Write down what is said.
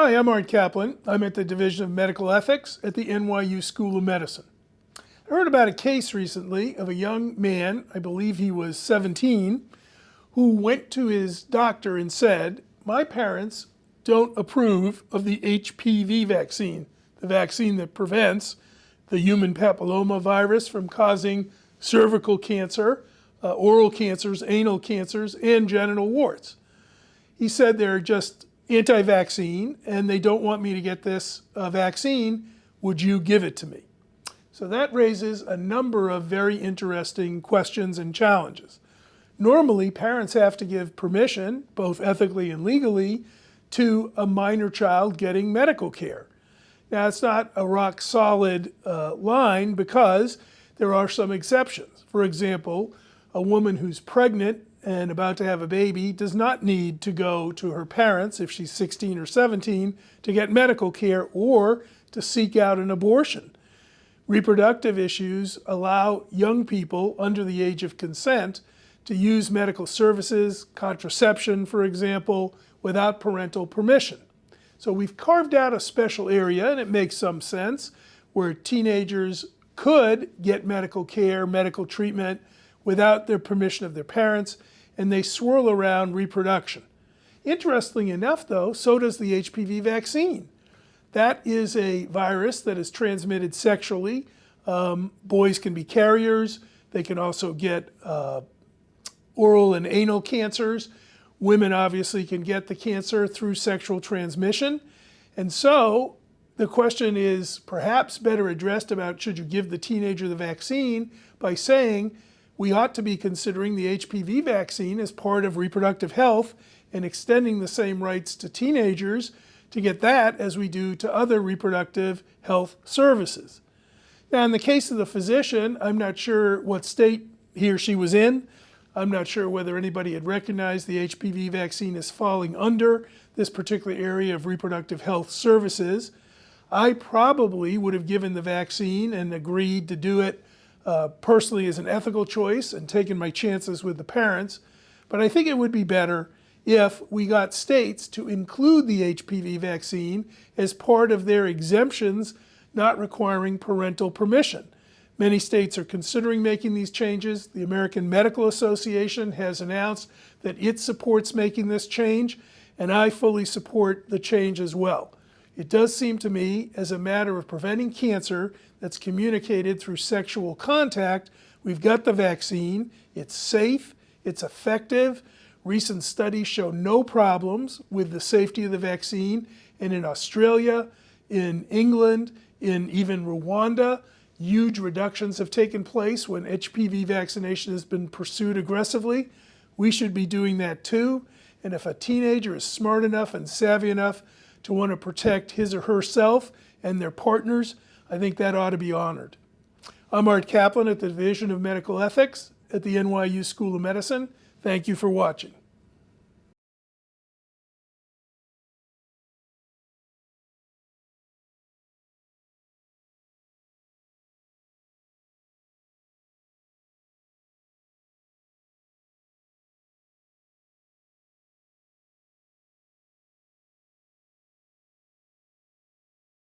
Hi, I'm Art Caplan. I'm at the Division of Medical Ethics at the NYU School of Medicine. I heard about a case recently of a young man, I believe he was 17, who went to his doctor and said, "My parents don't approve of the HPV vaccine, the vaccine that prevents the human papilloma virus from causing cervical cancer, oral cancers, anal cancers, and genital warts." He said they're just anti-vaccine and they don't want me to get this vaccine. Would you give it to me? So that raises a number of very interesting questions and challenges. Normally, parents have to give permission, both ethically and legally, to a minor child getting medical care. Now, it's not a rock solid line because there are some exceptions. For example, a woman who's pregnant and about to have a baby does not need to go to her parents if she's 16 or 17 to get medical care or to seek out an abortion. Reproductive issues allow young people under the age of consent to use medical services, contraception, for example, without parental permission. So we've carved out a special area, and it makes some sense, where teenagers could get medical care, medical treatment without their permission of their parents, and they swirl around reproduction. Interestingly enough, though, so does the HPV vaccine. That is a virus that is transmitted sexually. Boys can be carriers. They can also get oral and anal cancers. Women obviously can get the cancer through sexual transmission. And so the question is perhaps better addressed about should you give the teenager the vaccine by saying we ought to be considering the HPV vaccine as part of reproductive health and extending the same rights to teenagers to get that as we do to other reproductive health services. Now, in the case of the physician, I'm not sure what state he or she was in. I'm not sure whether anybody had recognized the HPV vaccine as falling under this particular area of reproductive health services. I probably would have given the vaccine and agreed to do it personally as an ethical choice and taken my chances with the parents. But I think it would be better if we got states to include the HPV vaccine as part of their exemptions not requiring parental permission. Many states are considering making these changes. The American Medical Association has announced that it supports making this change, and I fully support the change as well. It does seem to me, as a matter of preventing cancer that's communicated through sexual contact, we've got the vaccine, it's safe, it's effective. Recent studies show no problems with the safety of the vaccine, and in Australia, in England, in even Rwanda, huge reductions have taken place when HPV vaccination has been pursued aggressively. We should be doing that too. And if a teenager is smart enough and savvy enough to want to protect his or herself and their partners, I think that ought to be honored. I'm Art Caplan at the Division of Medical Ethics at the NYU School of Medicine. Thank you for watching.